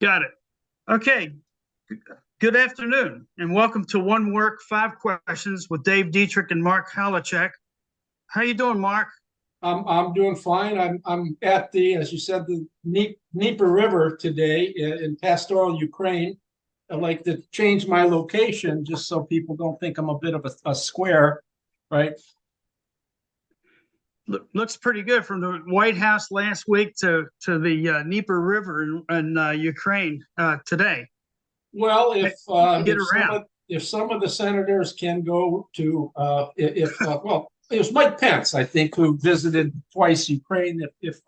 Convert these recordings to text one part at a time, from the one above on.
Got it. Okay. Good afternoon, and welcome to One Work, Five Questions with Dave Dietrich and Mark Halachek. How you doing, Mark? I'm doing fine. I'm at the, as you said, the Dnieper River today in pastoral Ukraine. I'd like to change my location just so people don't think I'm a bit of a square, right? Looks pretty good from the White House last week to the Dnieper River in Ukraine today. Well, Get around. if some of the senators can go to well, it was Mike Pence, I think, who visited twice Ukraine. If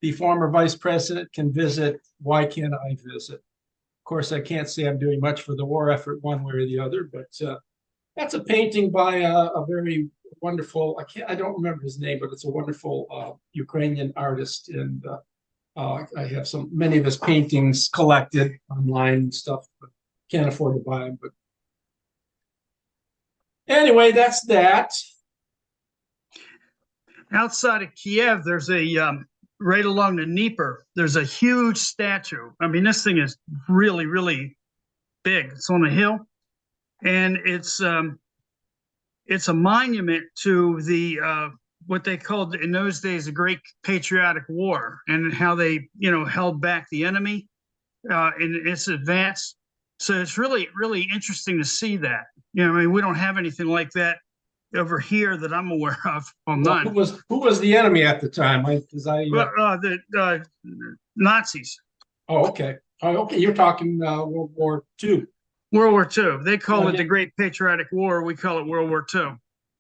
the former vice president can visit, why can't I visit? Of course, I can't say I'm doing much for the war effort one way or the other, but that's a painting by a very wonderful, I don't remember his name, but it's a wonderful Ukrainian artist. And I have many of his paintings collected online and stuff, but can't afford to buy them. But anyway, that's that. Outside of Kiev, there's right along the Dnieper, there's a huge statue. I mean, this thing is really, really big. It's on a hill, and it's a monument to the what they called in those days the Great Patriotic War, and how they held back the enemy in its advance. So it's really, really interesting to see that. I mean, we don't have anything like that over here that I'm aware of. Well, none. Who was the enemy at the time? The Nazis. Oh, okay. Oh, okay. You're talking World War II. World War II. They call it the Great Patriotic War. We call it World War II.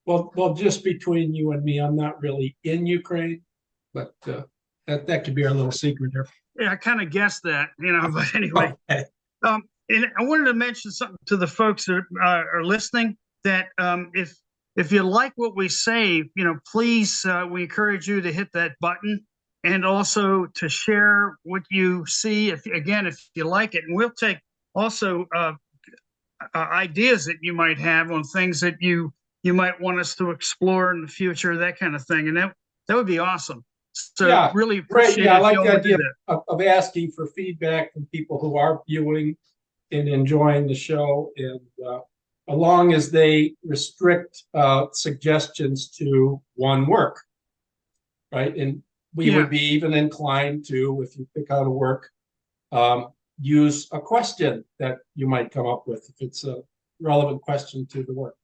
Well, just between you and me, I'm not really in Ukraine, but that could be our little secret here. Yeah, I kind of guessed that, but anyway. Okay. And I wanted to mention something to the folks that are listening, that if you like what we say, please, we encourage you to hit that button, and also to share what you see, if you like it. And we'll take also ideas that you might have on things that you might want us to explore in the future, that kind of thing. And that would be awesome. So yeah, really appreciate it. I like the idea of asking for feedback from people who are viewing and enjoying the show, and as long as they restrict suggestions to one work, right? And we would be even inclined to, if you pick out a work, use a question that you might come up with if it's a relevant question to the work.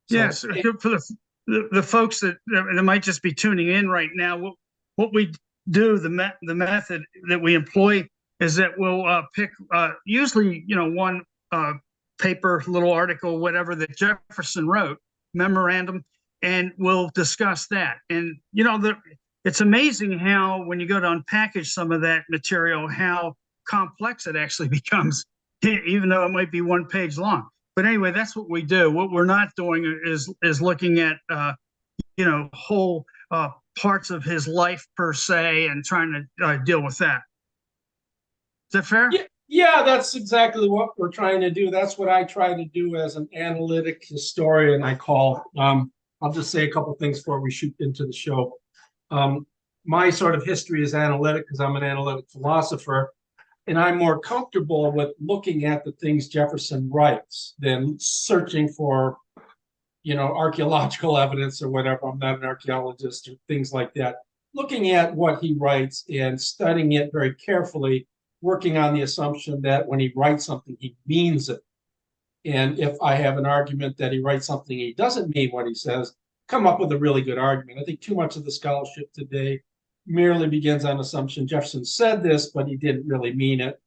So, yes, for the folks that might just be tuning in right now, what we do, the method that we employ is that we'll pick usually one paper, little article, whatever that Jefferson wrote, memorandum, and we'll discuss that. And it's amazing how when you go to unpackage some of that material, how complex it actually becomes, even though it might be one page long. But anyway, that's what we do. What we're not doing is looking at whole parts of his life per se and trying to deal with that. Is that fair? Yeah, that's exactly what we're trying to do. That's what I try to do as an analytic historian, I call. I'll just say a couple of things before we shoot into the show. My sort of history is analytic because I'm an analytic philosopher, and I'm more comfortable with looking at the things Jefferson writes than searching for, archaeological evidence or whatever. I'm not an archaeologist or things like that. Looking at what he writes and studying it very carefully, working on the assumption that when he writes something, he means it. And if I have an argument that he writes something he doesn't mean what he says, come up with a really good argument. I think too much of the scholarship today merely begins on assumption Jefferson said this, but he didn't really mean it.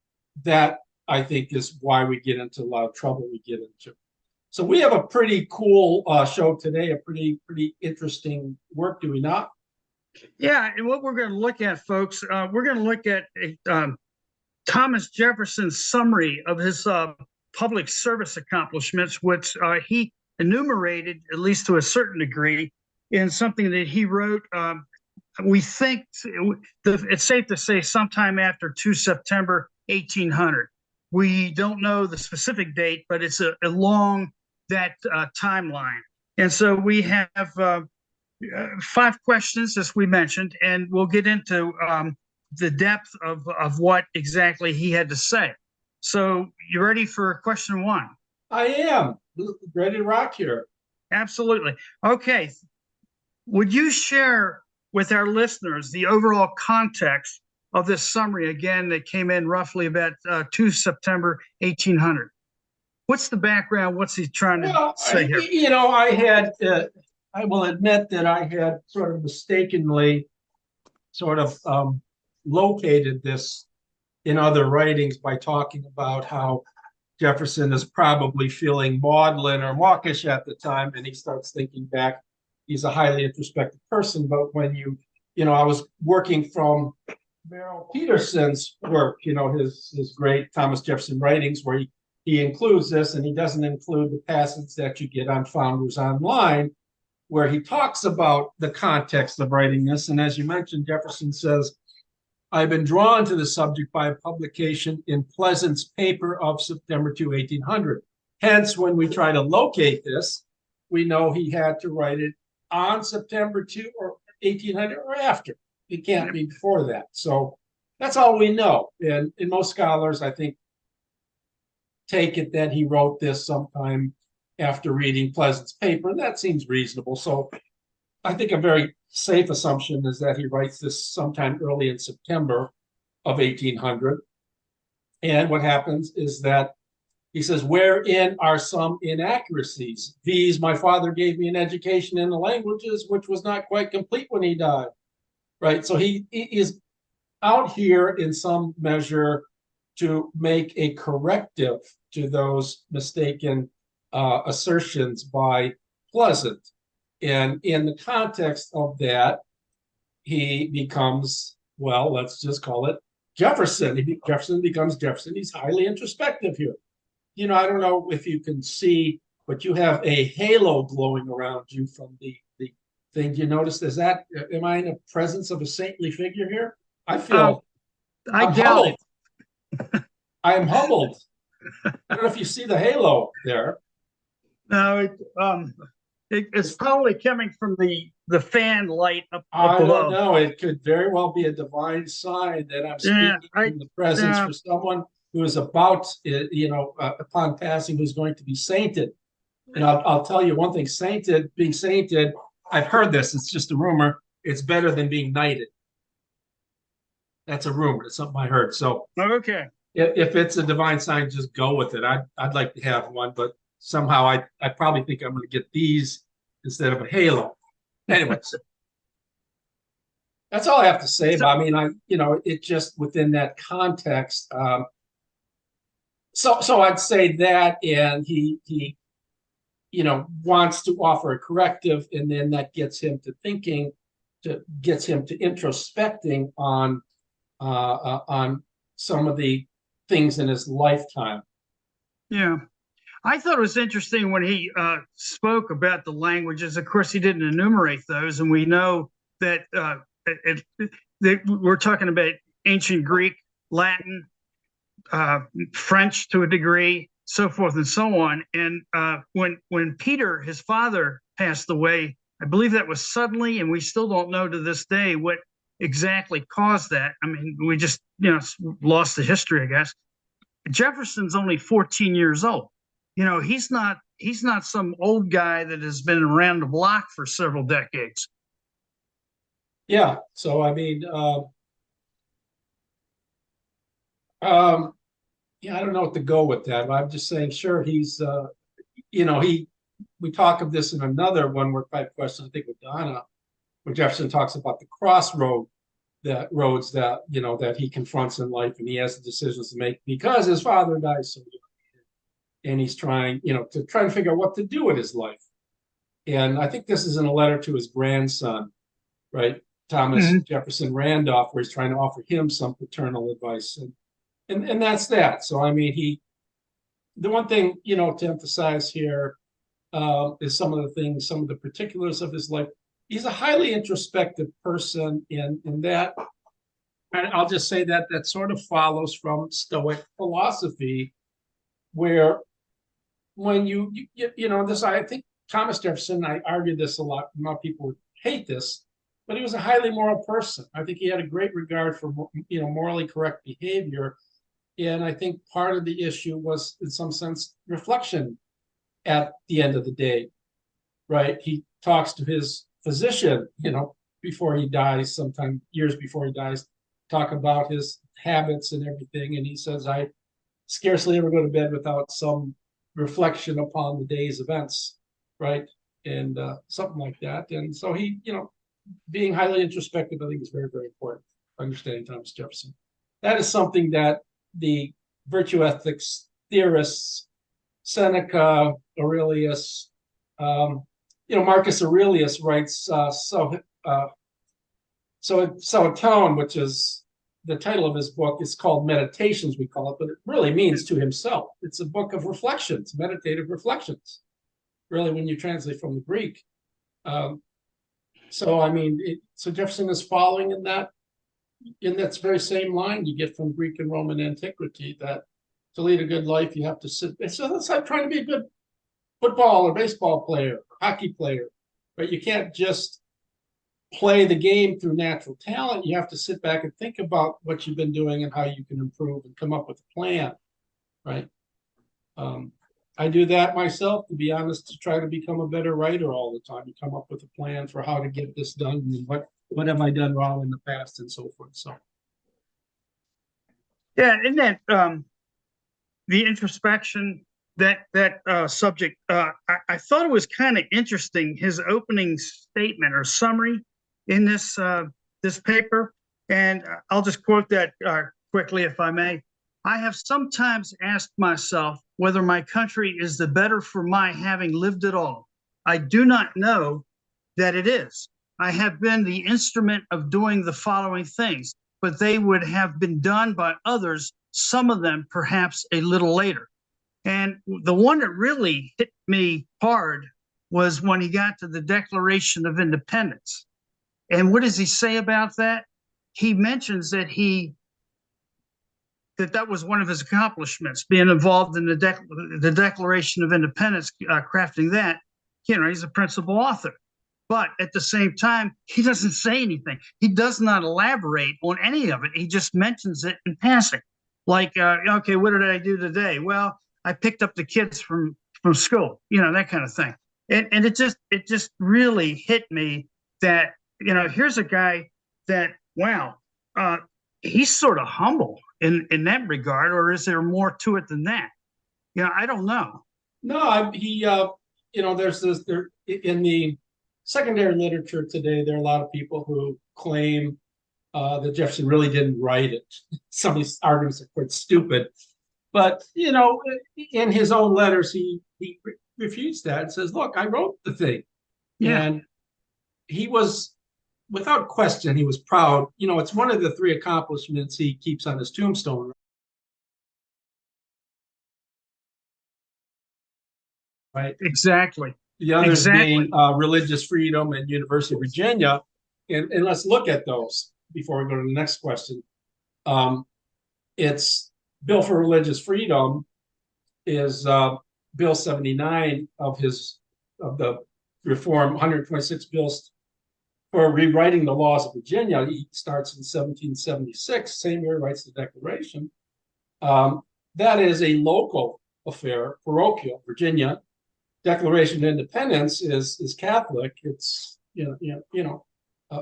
That, I think, is why we get into a lot of trouble we get into. So we have a pretty cool show today, a pretty interesting work, do we not? Yeah, and what we're going to look at, folks, we're going to look at Thomas Jefferson's summary of his public service accomplishments, which he enumerated, at least to a certain degree, in something that he wrote. We think it's safe to say sometime after 2 September 1800. We don't know the specific date, but it's along that timeline. And so we have 5 questions, as we mentioned, and we'll get into the depth of what exactly he had to say. So you ready for question one? I am ready to rock here. Absolutely. Okay. Would you share with our listeners the overall context of this summary again that came in roughly about 2 September 1800? What's the background? What's he trying to say here? I will admit that I had sort of mistakenly sort of located this in other writings by talking about how Jefferson is probably feeling maudlin or mawkish at the time, and he starts thinking back. He's a highly introspective person, but when I was working from Merrill Peterson's work, his great Thomas Jefferson writings, where he includes this, and he doesn't include the passage that you get on Founders Online, where he talks about the context of writing this. And as you mentioned, Jefferson says, I've been drawn to the subject by a publication in Pleasant's paper of September 2, 1800. Hence, when we try to locate this, we know he had to write it on September 2 or 1800 or after. It can't be before that. So that's all we know. And most scholars, I think, take it that he wrote this sometime after reading Pleasant's paper, and that seems reasonable. So I think a very safe assumption is that he writes this sometime early in September of 1800. And what happens is that he says, wherein are some inaccuracies? These, my father gave me an education in the languages, which was not quite complete when he died. Right. So he is out here in some measure to make a corrective to those mistaken assertions by Pleasant. And in the context of that, he becomes, well, let's just call it Jefferson. Jefferson becomes Jefferson. He's highly introspective here. I don't know if you can see, but you have a halo glowing around you from the thing. Do you notice? Am I in the presence of a saintly figure here? I feel I doubt it. I am humbled. I don't know if you see the halo there. No, it's probably coming from the fan light up I below. don't know. It could very well be a divine sign that I'm speaking in the presence for someone who is about, upon passing, who's going to be sainted. And I'll tell you one thing: being sainted. I've heard this. It's just a rumor. It's better than being knighted. That's a rumor. It's something I heard. So okay. If it's a divine sign, just go with it. I'd like to have one, but somehow I probably think I'm going to get these instead of a halo. Anyways, that's all I have to say. But I mean, it just within that context. So I'd say that, and he wants to offer a corrective, and then that gets him to thinking, gets him to introspecting on some of the things in his lifetime. Yeah. I thought it was interesting when he spoke about the languages. Of course, he didn't enumerate those, and we know that we're talking about ancient Greek, Latin, French to a degree, so forth and so on. And when Peter, his father, passed away, I believe that was suddenly, and we still don't know to this day what exactly caused that. I mean, we just lost the history, I guess. Jefferson's only 14 years old. He's not some old guy that has been around the block for several decades. Yeah. So I mean, yeah, I don't know what to go with that. I'm just saying, sure, he's, we talk of this in another one-word type question, I think with Donna, where Jefferson talks about the roads that he confronts in life, and he has the decisions to make because his father died so young, and he's trying, to figure out what to do with his life. And I think this is in a letter to his grandson, right, Thomas Jefferson Randolph, where he's trying to offer him some paternal advice, and that's that. So I mean, the one thing to emphasize here is some of the particulars of his life. He's a highly introspective person in that, and I'll just say that sort of follows from Stoic philosophy, where when this, I think Thomas Jefferson, I argue this a lot. A lot of people would hate this, but he was a highly moral person. I think he had a great regard for, morally correct behavior. And I think part of the issue was, in some sense, reflection at the end of the day, right? He talks to his physician, before he dies, sometime years before he dies, talk about his habits and everything. And he says, I scarcely ever go to bed without some reflection upon the day's events, right? And something like that. And so he, being highly introspective, I think is very, very important, understanding Thomas Jefferson. That is something that the virtue ethics theorists, Seneca, Aurelius, Marcus Aurelius writes Tone, which is the title of his book. Is called Meditations, we call it, but it really means to himself. It's a book of reflections, meditative reflections, really, when you translate from the Greek. So Jefferson is following in that very same line you get from Greek and Roman antiquity, that to lead a good life, you have to sit. So that's like trying to be a good football or baseball player, or hockey player, but you can't just play the game through natural talent. You have to sit back and think about what you've been doing and how you can improve and come up with a plan, right? I do that myself, to be honest, to try to become a better writer all the time, to come up with a plan for how to get this done and what have I done wrong in the past and so forth. So, yeah, and then the introspection, that subject, I thought it was kind of interesting, his opening statement or summary in this paper, and I'll just quote that quickly, if I may. I have sometimes asked myself whether my country is the better for my having lived at all. I do not know that it is. I have been the instrument of doing the following things, but they would have been done by others, some of them perhaps a little later. And the one that really hit me hard was when he got to the Declaration of Independence. And what does he say about that? He mentions that that was one of his accomplishments, being involved in the Declaration of Independence, crafting that. He's a principal author. But at the same time, he doesn't say anything. He does not elaborate on any of it. He just mentions it in passing. Like, okay, what did I do today? Well, I picked up the kids from school, that kind of thing. And it just really hit me that, here's a guy that, wow, he's sort of humble in that regard, or is there more to it than that? I don't know. No, there's there in the secondary literature today, there are a lot of people who claim that Jefferson really didn't write it. Some of these arguments are quite stupid. But, in his own letters, he refutes that and says, look, I wrote the thing. Yeah. And he was, without question, he was proud. It's one of the 3 accomplishments he keeps on his tombstone. Right? Exactly. The others being religious freedom and University of Virginia. And let's look at those before we go to the next question. It's Bill for Religious Freedom is Bill 79 of the Reform 126 bills for rewriting the laws of Virginia. He starts in 1776, same year he writes the Declaration. That is a local affair, parochial. Virginia Declaration of Independence is Catholic. It's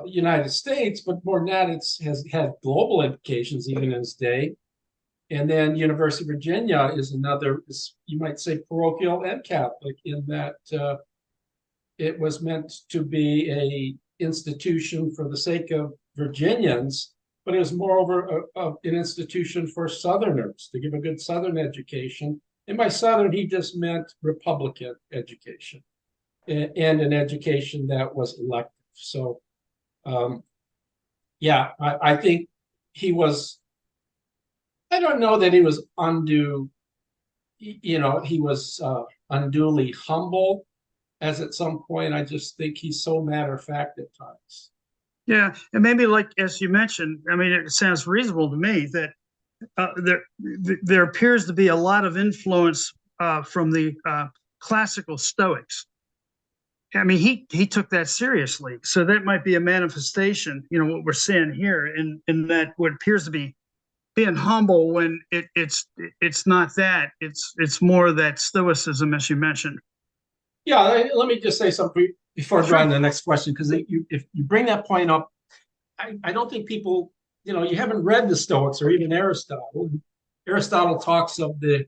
United States, but more than that, has had global implications even in its day. And then University of Virginia is another, you might say, parochial and Catholic, in that it was meant to be a institution for the sake of Virginians, but it was moreover an institution for Southerners, to give a good Southern education. And by Southern, he just meant Republican education and an education that was elective. So, I think he was, I don't know that he was he was unduly humble, as at some point. I just think he's so matter-of-fact at times. Yeah, and maybe, like, as you mentioned, it sounds reasonable to me that there appears to be a lot of influence from the classical Stoics. I mean, he took that seriously. So that might be a manifestation, what we're seeing here in that what appears to be being humble when it's not that. It's more that stoicism, as you mentioned. Yeah, let me just say something before Sure. drawing the next question, because if you bring that point up, I don't think people, you haven't read the Stoics or even Aristotle. Aristotle talks of the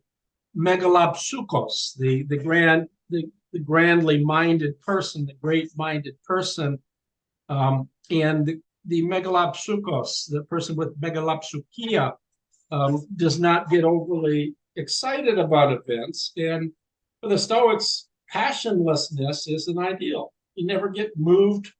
megalopsukos, the grandly minded person, the great minded person, and the megalopsukos, the person with megalopsukia, does not get overly excited about events. And for the Stoics, passionlessness is an ideal. You never get moved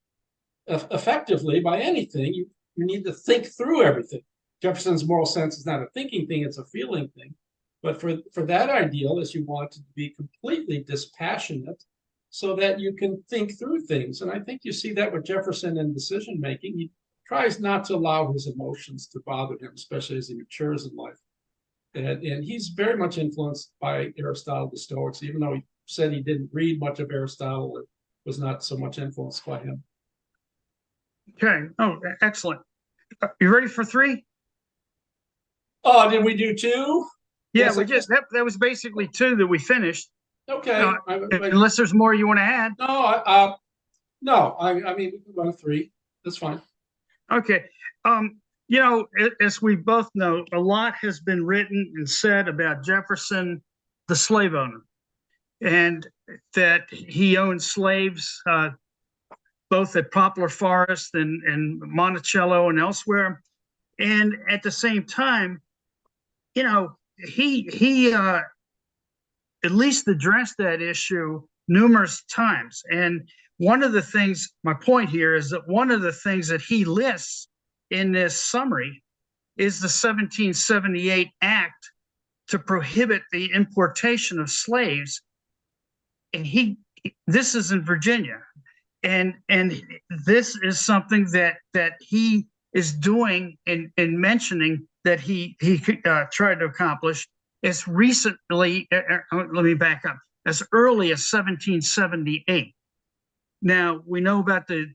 effectively by anything. You need to think through everything. Jefferson's moral sense is not a thinking thing, it's a feeling thing. But for that ideal is you want to be completely dispassionate so that you can think through things. And I think you see that with Jefferson in decision making. He tries not to allow his emotions to bother him, especially as he matures in life. And he's very much influenced by Aristotle, the Stoics, even though he said he didn't read much of Aristotle, it was not so much influenced by him. Okay. Oh, excellent. You ready for three? Oh, did we do two? Yeah, Yes, we just that was basically two that we finished. okay. Unless there's more you want to add. No, I mean, we can run three. That's fine. Okay. As we both know, a lot has been written and said about Jefferson, the slave owner, and that he owned slaves both at Poplar Forest and Monticello and elsewhere. And at the same time, he at least addressed that issue numerous times. And one of the things, my point here is that one of the things that he lists in this summary is the 1778 Act to prohibit the importation of slaves. And this is in Virginia. And this is something that he is doing and mentioning that he tried to accomplish as recently. Let me back up. As early as 1778. Now we know about the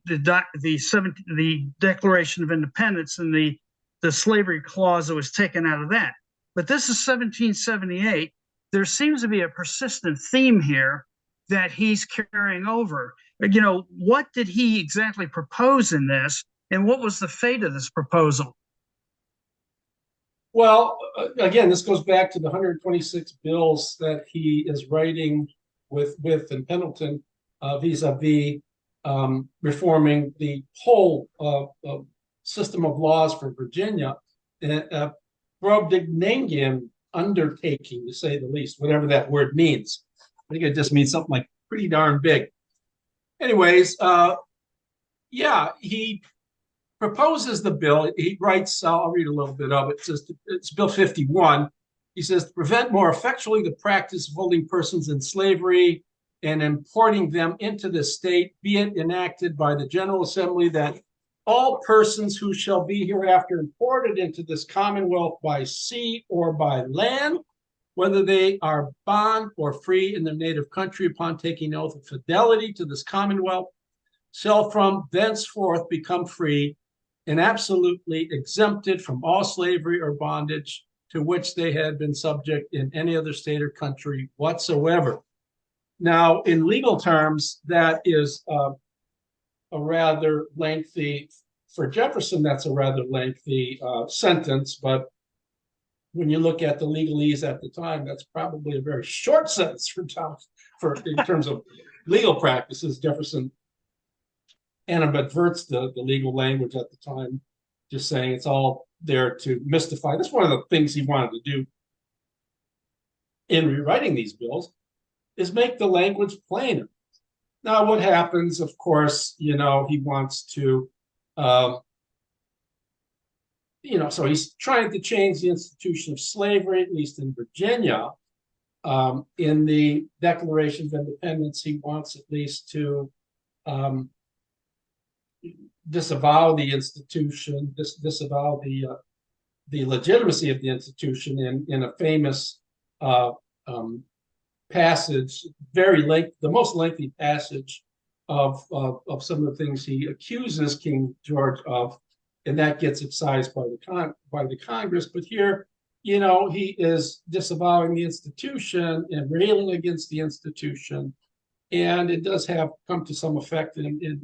Declaration of Independence and the slavery clause that was taken out of that. But this is 1778. There seems to be a persistent theme here that he's carrying over. What did he exactly propose in this, and what was the fate of this proposal? Well, again, this goes back to the 126 bills that he is writing with and Pendleton vis-a-vis reforming the whole system of laws for Virginia. Brobdingnagian undertaking, to say the least, whatever that word means. I think it just means something like pretty darn big. Anyways, yeah, he proposes the bill. He writes, I'll read a little bit of it. It says, it's Bill 51. He says, to prevent more effectually the practice of holding persons in slavery and importing them into the state, be it enacted by the General Assembly that all persons who shall be hereafter imported into this Commonwealth by sea or by land, whether they are bond or free in their native country, upon taking oath of fidelity to this Commonwealth, shall from thenceforth become free and absolutely exempted from all slavery or bondage to which they had been subject in any other state or country whatsoever. Now, in legal terms, that is a rather lengthy, for Jefferson, that's a rather lengthy sentence, but when you look at the legalese at the time, that's probably a very short sentence for in terms of legal practices. Jefferson animadverts the legal language at the time, just saying it's all there to mystify. That's one of the things he wanted to do in rewriting these bills, is make the language plainer. Now, what happens, of course, he wants to, so he's trying to change the institution of slavery, at least in Virginia. In the Declaration of Independence, he wants at least to disavow the institution, disavow the legitimacy of the institution in a famous passage, the most lengthy passage of some of the things he accuses King George of, and that gets excised by the Congress. But here, he is disavowing the institution and railing against the institution, and it does have come to some effect in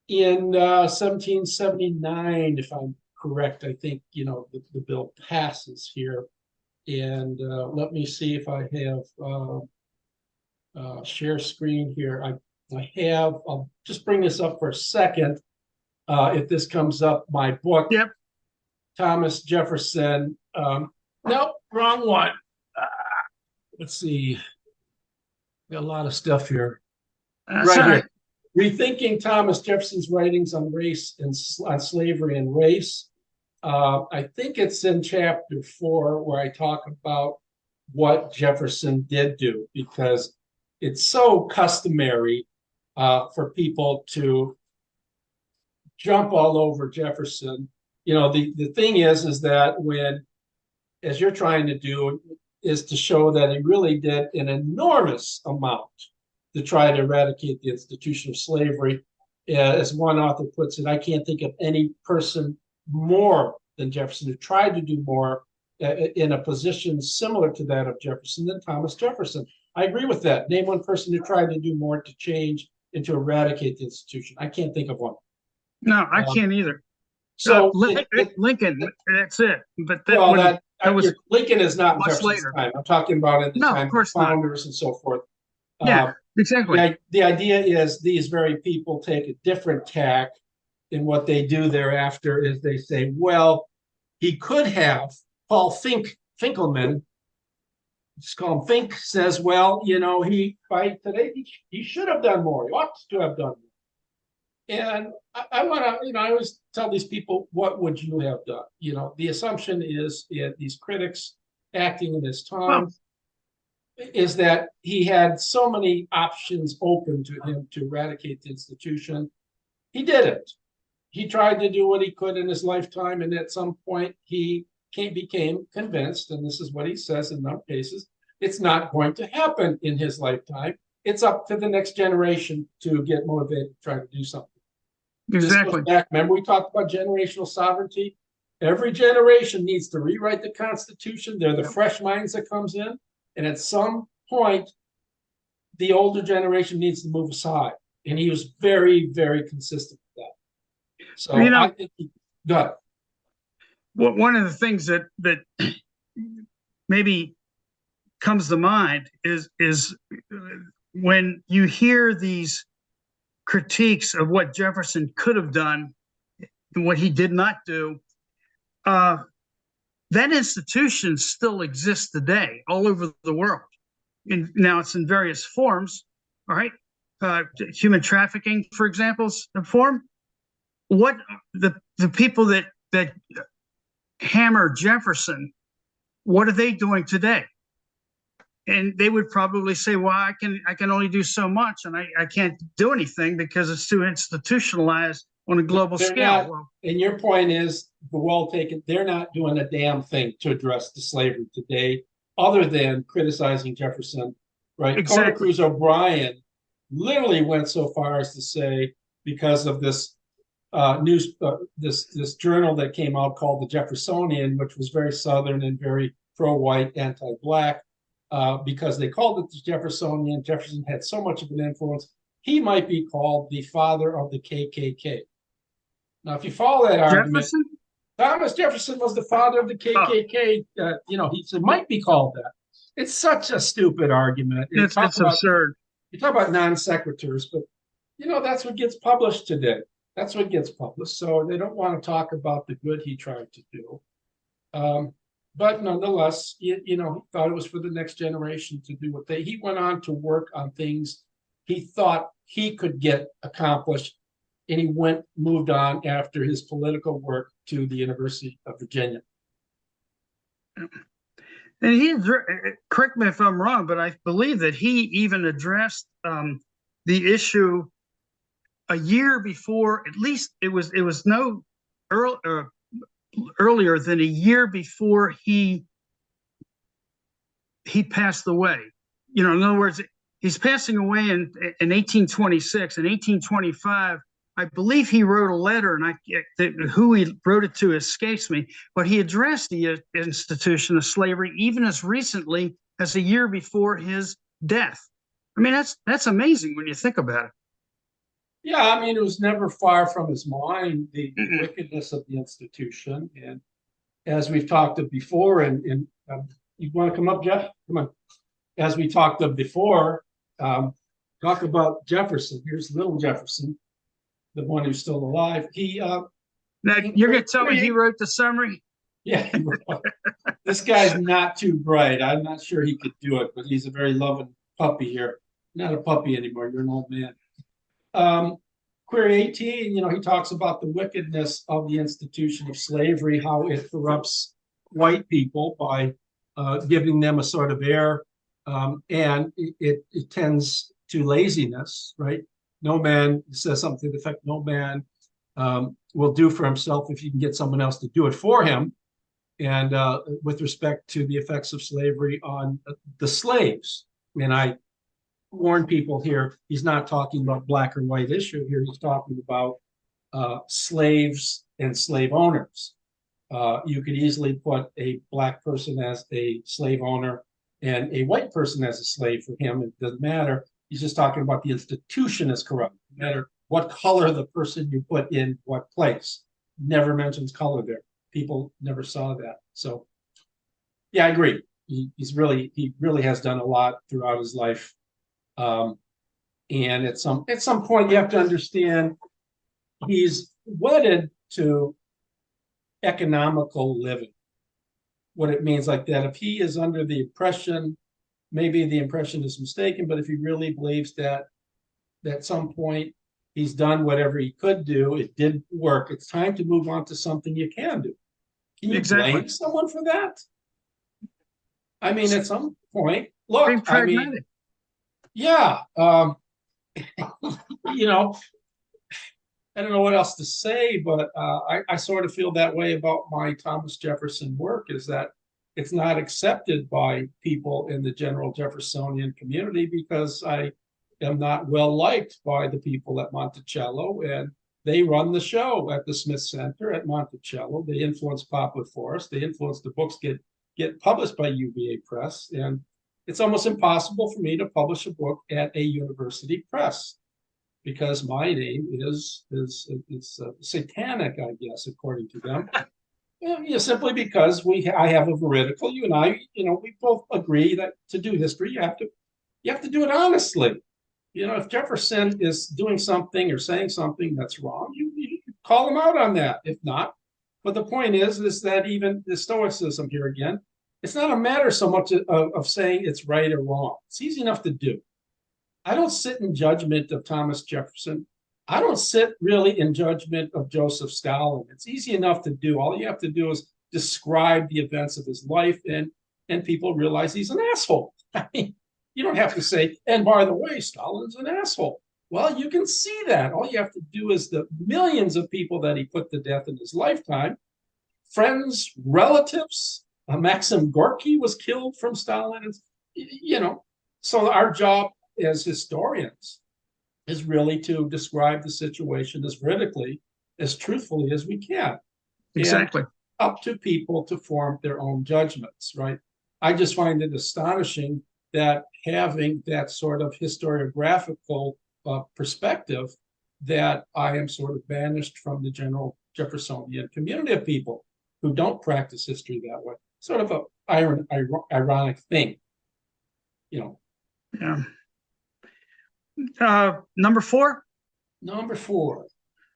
1779, if I'm correct. I think the bill passes here, and let me see if I have share screen here. I'll just bring this up for a second. If this comes up, my book. Yep. Thomas Jefferson. Nope, wrong one. Let's see. Got a lot of stuff here. Right here. Rethinking Thomas Jefferson's writings on race and on slavery and race. I think it's in chapter 4 where I talk about what Jefferson did do, because it's so customary for people to jump all over Jefferson. The thing is that as you're trying to do, is to show that he really did an enormous amount to try to eradicate the institution of slavery. As one author puts it, I can't think of any person more than Jefferson who tried to do more in a position similar to that of Jefferson than Thomas Jefferson. I agree with that. Name one person who tried to do more to change and to eradicate the institution. I can't think of one. No, I can't either. So Lincoln, that's it. But that was Lincoln is not much Jefferson's later. time. I'm talking about at the time of founders and so forth. Yeah, exactly. The idea is these very people take a different tack, and what they do thereafter is they say, well, he could have. Paul Finkelman, just call him Fink, says, well, he should have done more. He ought to have done more. And I want to, I always tell these people, what would you have done? The assumption is these critics acting in his time is that he had so many options open to him to eradicate the institution. He didn't. He tried to do what he could in his lifetime, and at some point he became convinced, and this is what he says in some cases, it's not going to happen in his lifetime. It's up to the next generation to get motivated to try to do something. Exactly. Remember, we talked about generational sovereignty. Every generation needs to rewrite the Constitution. They're the fresh minds that comes in, and at some point, the older generation needs to move aside. And he was very, very consistent with that. So I think he got it. Well, one of the things that maybe comes to mind is when you hear these critiques of what Jefferson could have done and what he did not do, that institution still exists today all over the world. And now it's in various forms, all right? Human trafficking, for example, form. What the people that hammer Jefferson, what are they doing today? And they would probably say, well, I can only do so much, and I can't do anything because it's too institutionalized on a global scale. And your point is, well taken, they're not doing a damn thing to address the slavery today, other than criticizing Jefferson, right? Exactly. Carter Cruz O'Brien literally went so far as to say, because of this this journal that came out called the Jeffersonian, which was very Southern and very pro-white, anti-black, because they called it the Jeffersonian. Jefferson had so much of an influence. He might be called the father of the KKK. Now, if you follow that argument, Thomas Jefferson was the father of the KKK. He might be called that. It's such a stupid argument. It's absurd. You talk about non sequiturs, but that's what gets published today. That's what gets published. So they don't want to talk about the good he tried to do. But nonetheless, he thought it was for the next generation to do what he went on to work on things he thought he could get accomplished. And he moved on after his political work to the University of Virginia. And correct me if I'm wrong, but I believe that he even addressed the issue a year before. At least it was no earlier than a year before he passed away. In other words, he's passing away in 1826. In 1825, I believe he wrote a letter, and who he wrote it to escapes me, but he addressed the institution of slavery even as recently as a year before his death. I mean, that's amazing when you think about it. Yeah, I mean, it was never far from his mind, the wickedness of the institution. And as we've talked of before, and you want to come up, Jeff? Come on. As we talked of before, talk about Jefferson. Here's little Jefferson, the one who's still alive. Now, you're going to tell me he wrote the summary? Yeah, this guy's not too bright. I'm not sure he could do it, but he's a very loving puppy here. Not a puppy anymore. You're an old man. Query 18, he talks about the wickedness of the institution of slavery, how it corrupts white people by giving them a sort of air, and it tends to laziness, right? No man, says something to the effect, no man will do for himself if you can get someone else to do it for him. And with respect to the effects of slavery on the slaves, I warn people here, he's not talking about black or white issue here. He's talking about slaves and slave owners. You could easily put a black person as a slave owner and a white person as a slave for him. It doesn't matter. He's just talking about the institution is corrupt. No matter what color the person you put in what place. Never mentions color there. People never saw that. So, yeah, I agree. He really has done a lot throughout his life. And at some point, you have to understand he's wedded to economical living. What it means like that. If he is under the impression, maybe the impression is mistaken, but if he really believes that at some point he's done whatever he could do, it didn't work, it's time to move on to something you can do. Can you blame someone for that? I mean, at some point, look, I mean, yeah, I don't know what else to say, but I sort of feel that way about my Thomas Jefferson work, is that it's not accepted by people in the general Jeffersonian community because I am not well liked by the people at Monticello, and they run the show at the Smith Center at Monticello. They influence Poplar Forest. They influence the books get published by UVA Press, and it's almost impossible for me to publish a book at a university press because my name is satanic, I guess, according to them. Simply because I have a veridical. You and I, we both agree that to do history, you have to do it honestly. If Jefferson is doing something or saying something that's wrong, you call him out on that. If not, but the point is that even the Stoicism here again, it's not a matter so much of saying it's right or wrong. It's easy enough to do. I don't sit in judgment of Thomas Jefferson. I don't sit really in judgment of Joseph Stalin. It's easy enough to do. All you have to do is describe the events of his life, and people realize he's an asshole. I mean, you don't have to say, and by the way, Stalin's an asshole. Well, you can see that. All you have to do is the millions of people that he put to death in his lifetime, friends, relatives. Maxim Gorky was killed from Stalin. So our job as historians is really to describe the situation as veridically, as truthfully as we can. Exactly. And up to people to form their own judgments, right? I just find it astonishing that having that sort of historiographical perspective, that I am sort of banished from the general Jeffersonian community of people who don't practice history that way. Sort of an ironic thing, Yeah. Number 4. Number 4.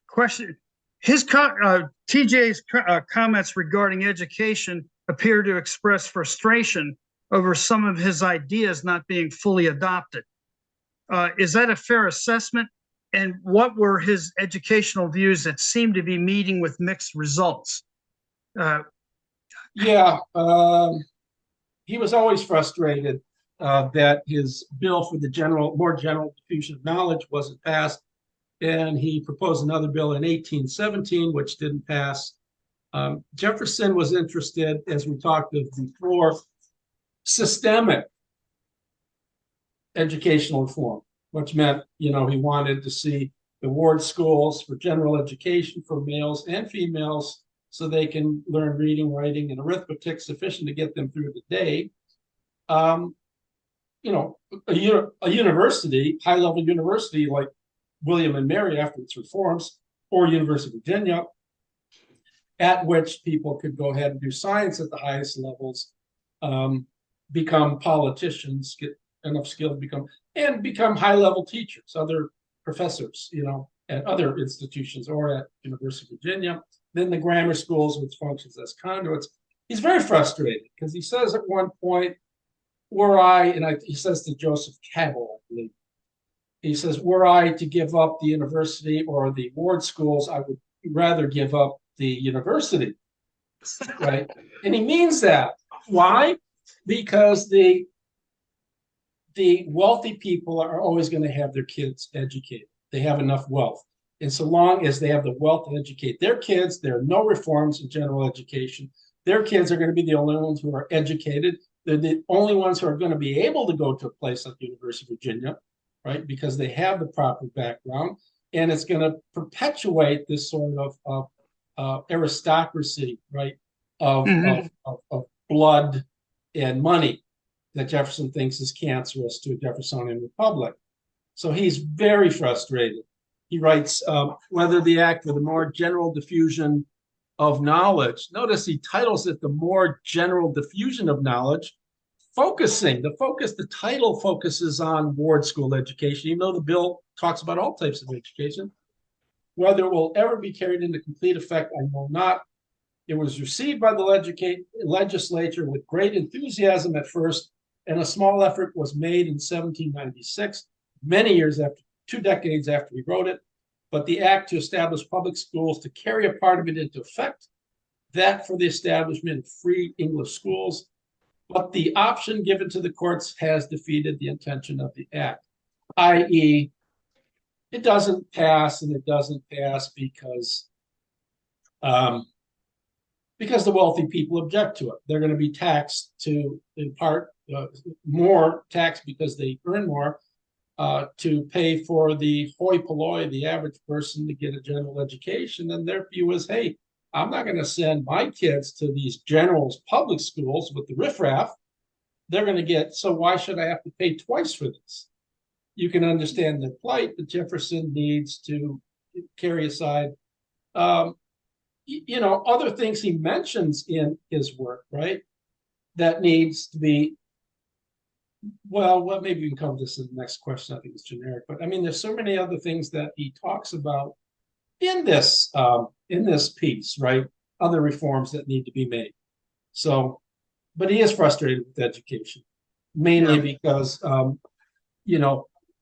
Question. TJ's comments regarding education appear to express frustration over some of his ideas not being fully adopted. Is that a fair assessment? And what were his educational views that seem to be meeting with mixed results? He was always frustrated that his bill for the more general diffusion of knowledge wasn't passed, and he proposed another bill in 1817, which didn't pass. Jefferson was interested, as we talked of before, systemic educational reform, which meant, he wanted to see the ward schools for general education for males and females so they can learn reading, writing, and arithmetic sufficient to get them through the day. A university, high-level university like William and Mary after its reforms, or University of Virginia, at which people could go ahead and do science at the highest levels, become politicians, get enough skill to become high-level teachers, other professors, at other institutions or at University of Virginia. Then the grammar schools, which functions as conduits. He's very frustrated because he says at one point, he says to Joseph Cabell, I believe, he says, were I to give up the university or the ward schools, I would rather give up the university, right? And he means that. Why? Because the wealthy people are always going to have their kids educated. They have enough wealth. And so long as they have the wealth to educate their kids, there are no reforms in general education. Their kids are going to be the only ones who are educated. They're the only ones who are going to be able to go to a place like the University of Virginia, right? Because they have the proper background. And it's going to perpetuate this sort of aristocracy, right? Of blood and money that Jefferson thinks is cancerous to a Jeffersonian republic. So he's very frustrated. He writes, whether the act for the more general diffusion of knowledge. Notice he titles it the more general diffusion of knowledge, the title focuses on ward school education, even though the bill talks about all types of education. Whether it will ever be carried into complete effect, I know not. It was received by the legislature with great enthusiasm at first, and a small effort was made in 1796, many years after, 2 decades after he wrote it. But the act to establish public schools, to carry a part of it into effect, that for the establishment of free English schools, but the option given to the courts has defeated the intention of the act, i.e., it doesn't pass, and it doesn't pass because the wealthy people object to it. They're going to be taxed to, in part, more taxed because they earn more, to pay for the hoi polloi, the average person, to get a general education. And their view is, hey, I'm not going to send my kids to these generals public schools with the riffraff. They're going to get, so why should I have to pay twice for this? You can understand the plight that Jefferson needs to carry aside. Other things he mentions in his work, right? That needs to be, well, maybe we can cover this in the next question. I think it's generic, but I mean, there's so many other things that he talks about in this piece, right? Other reforms that need to be made. So, but he is frustrated with education, mainly because,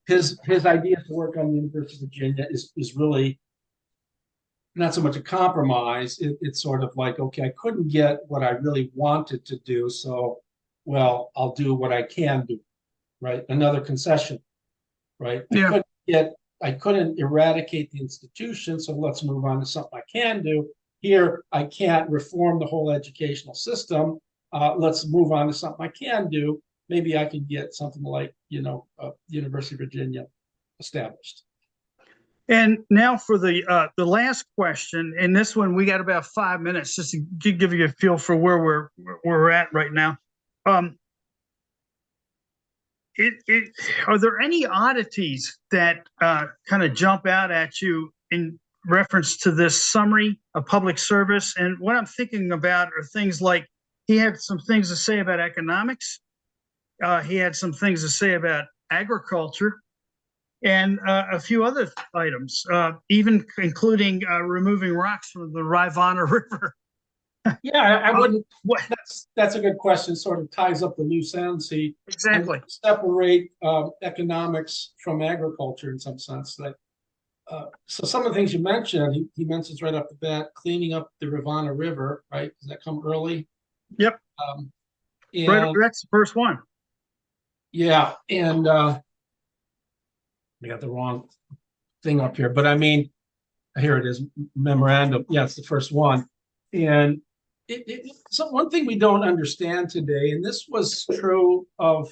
his idea to work on the University of Virginia is really not so much a compromise. It's sort of like, okay, I couldn't get what I really wanted to do, so, well, I'll do what I can do, right? Another concession, right? Yeah. I couldn't eradicate the institution, so let's move on to something I can do. Here, I can't reform the whole educational system. Let's move on to something I can do. Maybe I can get something like, University of Virginia established. And now for the last question, and this one we got about 5 minutes just to give you a feel for where we're at right now. Are there any oddities that kind of jump out at you in reference to this summary of public service? And what I'm thinking about are things like he had some things to say about economics. He had some things to say about agriculture and a few other items, even including removing rocks from the Rivanna River. Yeah, I wouldn't. That's a good question. Sort of ties up the loose ends. He exactly separate economics from agriculture in some sense. So some of the things you mentioned, he mentions right off the bat, cleaning up the Rivanna River. Right? Does that come early? Yep. Right. That's the first one. Yeah, and I got the wrong thing up here, but I mean, here it is, memorandum. Yeah, it's the first one. And so one thing we don't understand today, and this was true of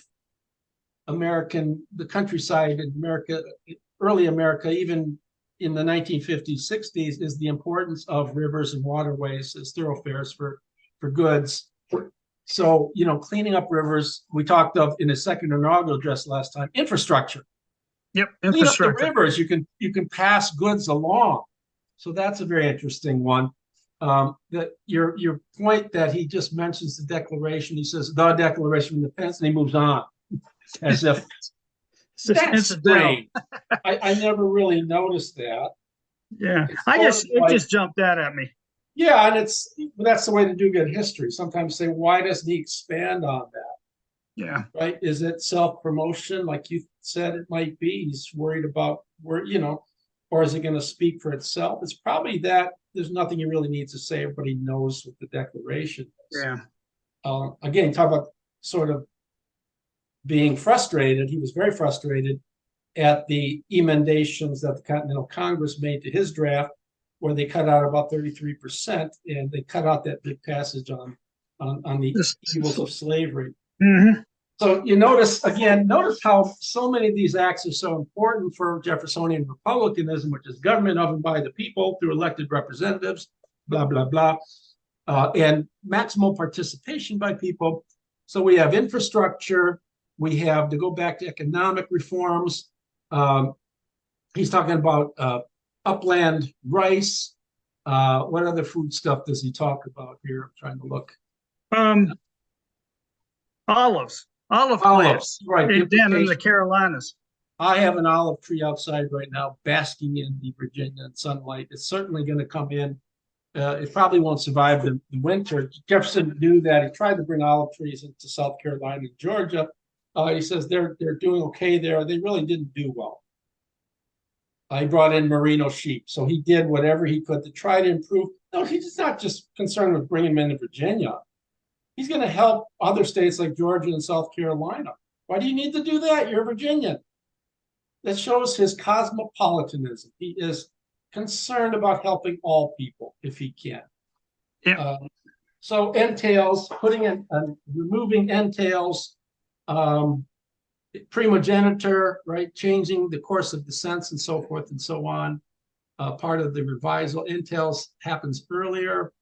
the countryside in America, early America, even in the 1950s, 60s, is the importance of rivers and waterways as thoroughfares for goods. So, cleaning up rivers, we talked of in a second inaugural address last time, infrastructure. Yep, Clean up the infrastructure. rivers, you can pass goods along. So that's a very interesting one. That your point that he just mentions the Declaration, he says the Declaration of Independence, and he moves on as if It's just that's incidental. strange. I never really noticed that. Yeah, It's it just jumped out at me. Yeah, and that's the way to do good history. Sometimes say, why doesn't he expand on that? Yeah, Right? Is it self-promotion, like you said it might be? He's worried about or is it going to speak for itself? It's probably that there's nothing he really needs to say. Everybody knows what the Declaration is. yeah. Again, talk about sort of being frustrated. He was very frustrated at the emendations that the Continental Congress made to his draft, where they cut out about 33%, and they cut out that big passage on the evils of slavery. Mm-hmm. So notice how so many of these acts are so important for Jeffersonian republicanism, which is government of and by the people through elected representatives, blah, blah, blah, and maximal participation by people. So we have infrastructure. We have, to go back to economic reforms, he's talking about upland rice. What other food stuff does he talk about here? I'm trying to look. Olive plants, right? down in the Carolinas. I have an olive tree outside right now, basking in the Virginian sunlight. It's certainly going to come in. It probably won't survive the winter. Jefferson knew that. He tried to bring olive trees into South Carolina and Georgia. He says they're doing okay there. They really didn't do well. He brought in merino sheep, so he did whatever he could to try to improve. No, he's not just concerned with bringing them into Virginia. He's going to help other states like Georgia and South Carolina. Why do you need to do that? You're a Virginian. That shows his cosmopolitanism. He is concerned about helping all people if he can. Yeah. So entails, removing entails, primogeniture, right? Changing the course of descents and so forth and so on. Part of the revisal. Entails happens earlier.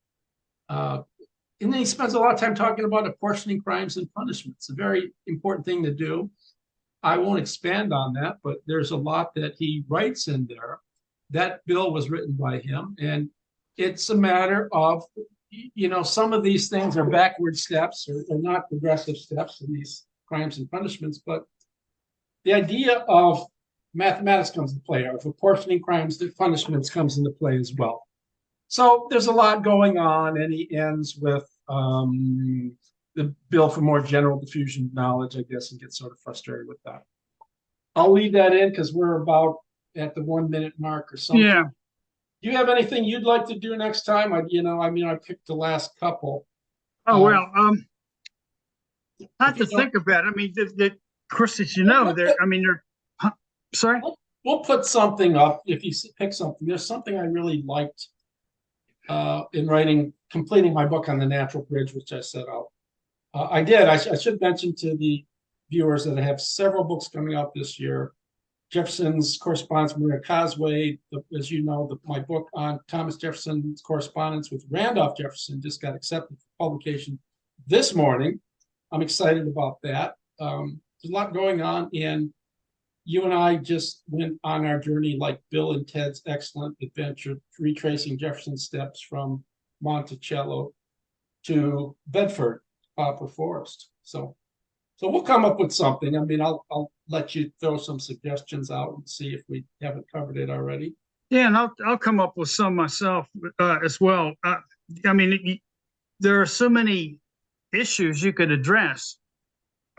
And then he spends a lot of time talking about apportioning crimes and punishments. A very important thing to do. I won't expand on that, but there's a lot that he writes in there. That bill was written by him, and it's a matter of, some of these things are backward steps or not progressive steps in these crimes and punishments, but the idea of mathematics comes into play, of apportioning crimes and punishments comes into play as well. So there's a lot going on, and he ends with the bill for more general diffusion of knowledge, I guess, and gets sort of frustrated with that. I'll leave that in because we're about at the 1 minute mark or something. Yeah. Do you have anything you'd like to do next time? I picked the last couple. Oh, well, I have to think about it. I mean, of course, as you know, sorry? We'll put something up if you pick something. There's something I really liked in completing my book on the natural bridge, which I set out. I did. I should mention to the viewers that I have several books coming out this year. Jefferson's correspondence with Maria Causeway, as you know, my book on Thomas Jefferson's correspondence with Randolph Jefferson just got accepted for publication this morning. I'm excited about that. There's a lot going on, and you and I just went on our journey like Bill and Ted's excellent adventure, retracing Jefferson's steps from Monticello to Bedford, Poplar Forest. So we'll come up with something. I mean, I'll let you throw some suggestions out and see if we haven't covered it already. Yeah, and I'll come up with some myself as well. I mean, there are so many issues you could address.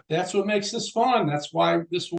That's what makes this fun. That's why this